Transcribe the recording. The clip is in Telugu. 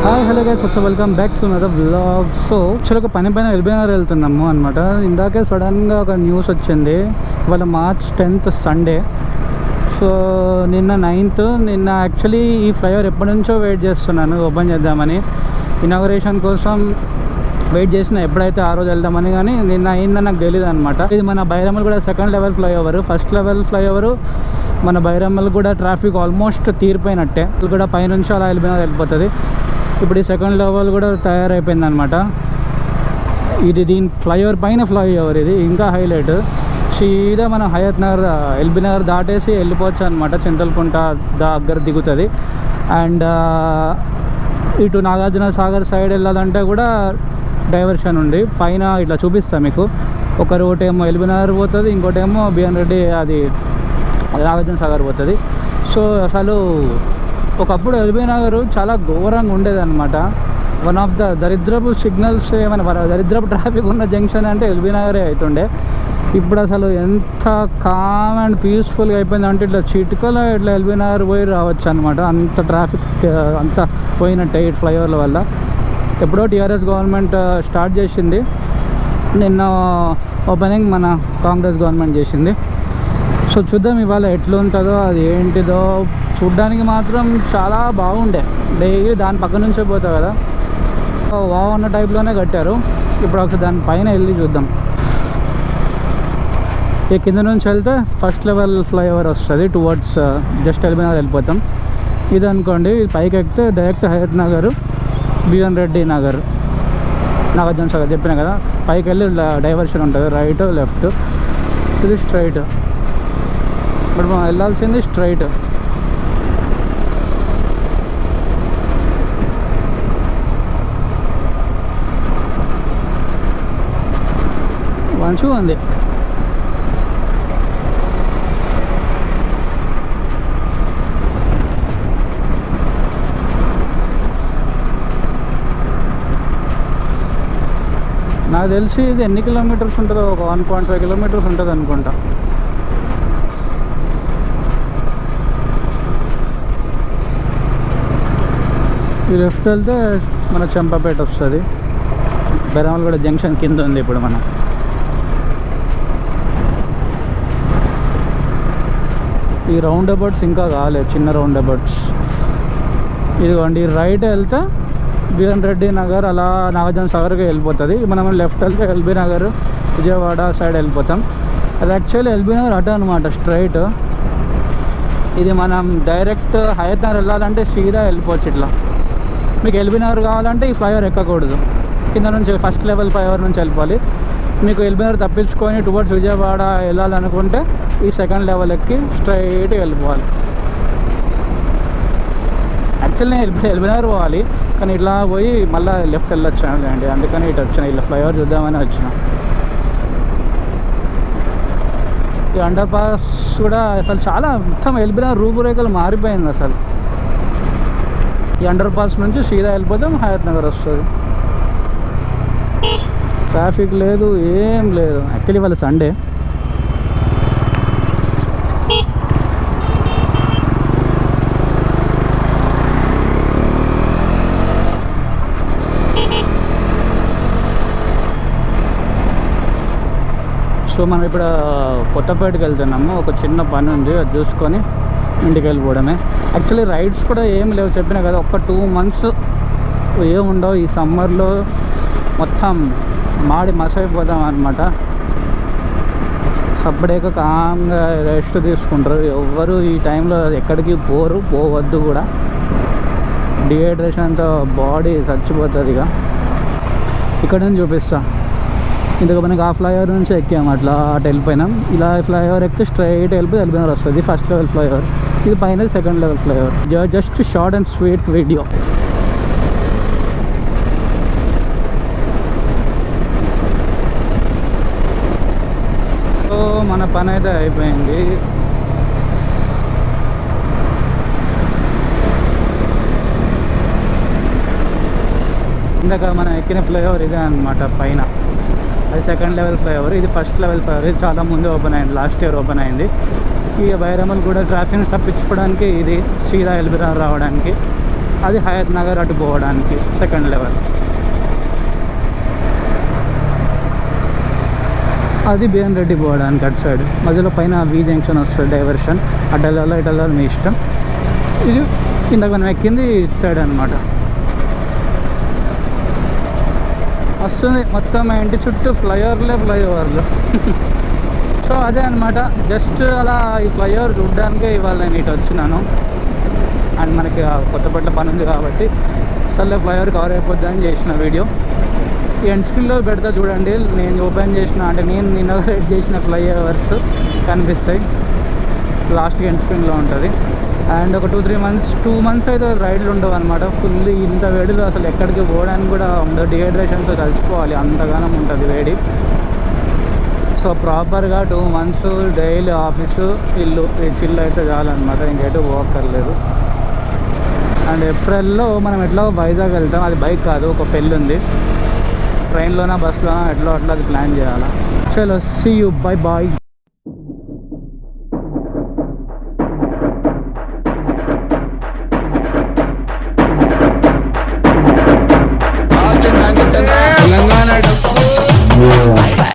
Hi hello guys, welcome back to another vlog. So యాక్చువల్గా ఒక పని పైన ఎల్బీనగర్ వెళ్తున్నాము అనమాట. ఇందాకే సడన్గా ఒక న్యూస్ వచ్చింది. ఇవాళ March 10th సండే. సో నిన్న 9th. నిన్న యాక్చువల్లీ ఈ ఫ్లైఓవర్ ఎప్పటి నుంచో వెయిట్ చేస్తున్నాను ఓపెన్ చేద్దామని. ఇనాగరేషన్ కోసం వెయిట్ చేసిన, ఎప్పుడైతే ఆ రోజు వెళ్దామని. కానీ నిన్న అయిందని నాకు తెలియదు అనమాట. ఇది మన బైరమ్మల్ కూడా second level flyover. First level flyover మన బైరమ్మల్ కూడా ట్రాఫిక్ ఆల్మోస్ట్ తీరిపోయినట్టే. ఇది కూడా పైనుంచి అలా వెళ్ళిపోతుంది. ఇప్పుడు ఈ సెకండ్ లెవెల్ కూడా తయారైపోయింది అనమాట. ఇది దీని ఫ్లైఓవర్ పైన ఫ్లైఓవర్. ఇది ఇంకా హైలైట్. సీదా మనం హయత్ నగర్ ఎల్బీ నగర్ దాటేసి వెళ్ళిపోవచ్చు అనమాట. చింతలకుంట దగ్గర దిగుతుంది. అండ్ ఇటు నాగార్జున సాగర్ సైడ్ వెళ్ళాలంటే కూడా డైవర్షన్ ఉంది. పైన ఇట్లా చూపిస్తాను మీకు. ఒక రోడ్ ఏమో ఎల్బీ నగర్ పోతుంది, ఇంకోటేమో బిఎన్ రెడ్డి అది నాగార్జున సాగర్ పోతుంది. సో అసలు ఒకప్పుడు ఎల్బీ నగర్ చాలా ఘోరంగా ఉండేదన్నమాట. వన్ ఆఫ్ ద దరిద్రపు సిగ్నల్స్, ఏమైనా దరిద్రపు ట్రాఫిక్ ఉన్న జంక్షన్ అంటే ఎల్బీ నగరే అవుతుండే. ఇప్పుడు అసలు ఎంత కామ్ అండ్ పీస్ఫుల్గా అయిపోయిందంటే ఇట్లా చిటికలో ఇట్లా ఎల్బీ నగర్ పోయి రావచ్చు అనమాట. అంత ట్రాఫిక్ అంతా పోయినట్టే ఈ ఫ్లైఓవర్ల వల్ల. ఎప్పుడో టీఆర్ఎస్ గవర్నమెంట్ స్టార్ట్ చేసింది. నిన్న ఓపెనింగ్ మన కాంగ్రెస్ గవర్నమెంట్ చేసింది. సో చూద్దాం ఇవాళ ఎట్లుంటుందో, అది ఏంటిదో. చూడ్డానికి మాత్రం చాలా బాగుండే. డైలీ దాని పక్క నుంచే పోతావు కదా, వావ్ అన్న టైప్లోనే కట్టారు. ఇప్పుడు ఒకసారి దాని పైన వెళ్ళి చూద్దాం. ఈ కింద నుంచి వెళ్తే ఫస్ట్ లెవెల్ ఫ్లైఓవర్ వస్తుంది. టువర్డ్స్ జస్ట్ ఎల్బీ నగర్ వెళ్ళిపోతాం. ఇది అనుకోండి, పైకి ఎక్కితే డైరెక్ట్ హయత్ నగర్, బిఎన్ రెడ్డి నగర్, నాగార్జున సాగర్ చెప్పిన కదా. పైకి వెళ్ళి డైవర్షన్ ఉంటుంది, రైట్ లెఫ్ట్. ఇది స్ట్రైట్. ఇప్పుడు మనం వెళ్ళాల్సింది స్ట్రైట్. మంచిగా ఉంది. నాకు తెలిసి ఇది ఎన్ని కిలోమీటర్స్ ఉంటుందో, ఒక 1.5 కిలోమీటర్స్ ఉంటుంది అనుకుంటా. ఈ లెఫ్ట్ వెళ్తే మన చెంపపేట వస్తుంది. బెరామల్ కూడా జంక్షన్ కింద ఉంది. ఇప్పుడు మనం ఈ రౌండ్ అబౌట్స్ ఇంకా కాలేదు, చిన్న రౌండ్ అబౌట్స్. ఇదిగోండి, రైట్ వెళ్తే బిఎన్ రెడ్డి నగర్ అలా నాగార్జున సాగర్కి వెళ్ళిపోతుంది. మనం లెఫ్ట్ వెళ్తే ఎల్బీ నగర్, విజయవాడ సైడ్ వెళ్ళిపోతాం. అది యాక్చువల్లీ ఎల్బీ నగర్ అటు అనమాట, స్ట్రైట్. ఇది మనం డైరెక్ట్ హయత్ నగర్ వెళ్ళాలంటే సీదా వెళ్ళిపోవచ్చు. ఇట్లా మీకు ఎల్బీ నగర్ కావాలంటే ఈ ఫ్లైఓవర్ ఎక్కకూడదు, కింద నుంచి ఫస్ట్ లెవెల్ ఫ్లైఓవర్ నుంచి వెళ్ళిపోవాలి. మీకు ఎల్బీ నగర్ తప్పించుకొని టువర్డ్స్ విజయవాడ వెళ్ళాలనుకుంటే ఈ సెకండ్ లెవెల్ ఎక్కి స్ట్రైట్ వెళ్ళిపోవాలి. యాక్చువల్లీ నేను ఎల్బీ నగర్ పోవాలి, కానీ ఇట్లా పోయి మళ్ళీ లెఫ్ట్ వెళ్ళొచ్చాను అండి. అందుకని ఇటు వచ్చిన, ఇలా ఫ్లైఓవర్ చూద్దామని వచ్చిన. ఈ అండర్ పాస్ కూడా అసలు చాలా మొత్తం ఎల్బీ నగర్ రూపురేఖలు మారిపోయింది అసలు. ఈ అండర్ పాస్ నుంచి సీదా వెళ్ళిపోతాం, హయత్ నగర్ వస్తుంది. ట్రాఫిక్ లేదు, ఏం లేదు. యాక్చువల్లీ వాళ్ళ సండే. సో మనం ఇప్పుడు కొత్తపేటకి వెళ్తున్నాము. ఒక చిన్న పని ఉంది, అది చూసుకొని ఇంటికి వెళ్ళిపోవడమే. యాక్చువల్లీ రైడ్స్ కూడా ఏం లేవు, చెప్పినా కదా. ఒక 2 months ఏముండవు. ఈ సమ్మర్లో మొత్తం మాడి మసైపోతాం అనమాట. సపరేట్గా కామ్గా రెస్ట్ తీసుకుంటారు. ఎవ్వరు ఈ టైంలో ఎక్కడికి పోవద్దు కూడా. డిహైడ్రేషన్తో బాడీ చచ్చిపోతుంది. ఇక్కడ నుంచి చూపిస్తా. ఇందుకు మనకి ఆ ఫ్లైఓవర్ నుంచి ఎక్కాము, అట్లా అటు వెళ్ళిపోయినాం. ఇలా ఫ్లైఓవర్ ఎక్కితే స్ట్రైట్ వెళ్ళిపోయి ఎల్బీ నగర్ వస్తుంది. First level flyover. ఇది పైన second level flyover. Just short and sweet video. So మన పని అయితే అయిపోయింది. ఇందాక మనం ఎక్కిన ఫ్లైఓవర్ ఇదే అనమాట పైన. అది సెకండ్ లెవెల్ ఫ్లైఓవర్, ఇది ఫస్ట్ లెవెల్ ఫ్లైఓవర్. ఇది చాలా ముందే ఓపెన్ అయింది, లాస్ట్ ఇయర్ ఓపెన్ అయింది. ఈ బైరమల్ కూడా ట్రాఫిక్ని తప్పించుకోవడానికి ఇది సీదా ఎల్బీ నగర్ రావడానికి. అది హయత్ నగర్ అటు పోవడానికి సెకండ్ లెవెల్. అది బిఎన్ రెడ్డి పోవడానికి అటు సైడ్. మధ్యలో పైన వి జంక్షన్ వస్తుంది డైవర్షన్. అటు వెళ్ళాలో ఇటు వెళ్ళాలో మీ ఇష్టం. ఇది ఇందాక మనం ఎక్కింది ఇటు సైడ్ అనమాట. వస్తుంది మొత్తం మా ఇంటి చుట్టూ ఫ్లైఓవర్లు సో అదే అనమాట. జస్ట్ అలా ఈ ఫ్లైఓవర్ చూడడానికే ఇవాళ నేను ఇటు వచ్చినాను. అండ్ మనకి కొత్తపేట పని ఉంది కాబట్టి సర్లే ఫ్లైఓవర్ కవర్ అయిపోద్ది అని చేసిన వీడియో. ఈ ఎండ్ స్క్రీన్లో పెడతా చూడండి. నేను ఓపెన్ చేసిన అంటే నేను ఇనాగరేట్ చేసిన ఫ్లైఓవర్స్ కనిపిస్తాయి. లాస్ట్కి ఎండ్ స్క్రీన్లో ఉంటుంది. అండ్ ఒక 2 months అయితే రైడ్లు ఉండవు అనమాట. ఫుల్ ఇంత వేడిలో అసలు ఎక్కడికి పోవడానికి కూడా ఉండదు. డిహైడ్రేషన్తో కలిసిపోవాలి, అంతగానం ఉంటుంది వేడి. సో ప్రాపర్గా 2 months డైలీ ఆఫీసు ఇల్లు చిల్లు అయితే చాలన్నమాట. ఇంకెటు పోక్కర్లేదు. అండ్ ఏప్రిల్లో మనం ఎట్లా వైజాగ్ వెళ్తాం. అది బైక్ కాదు, ఒక పెళ్ళి ఉంది. ట్రైన్లోనా బస్సులోనా ఎట్లా అట్లా అది ప్లాన్ చేయాలి. చలో సీ యూ, బై బాయ్.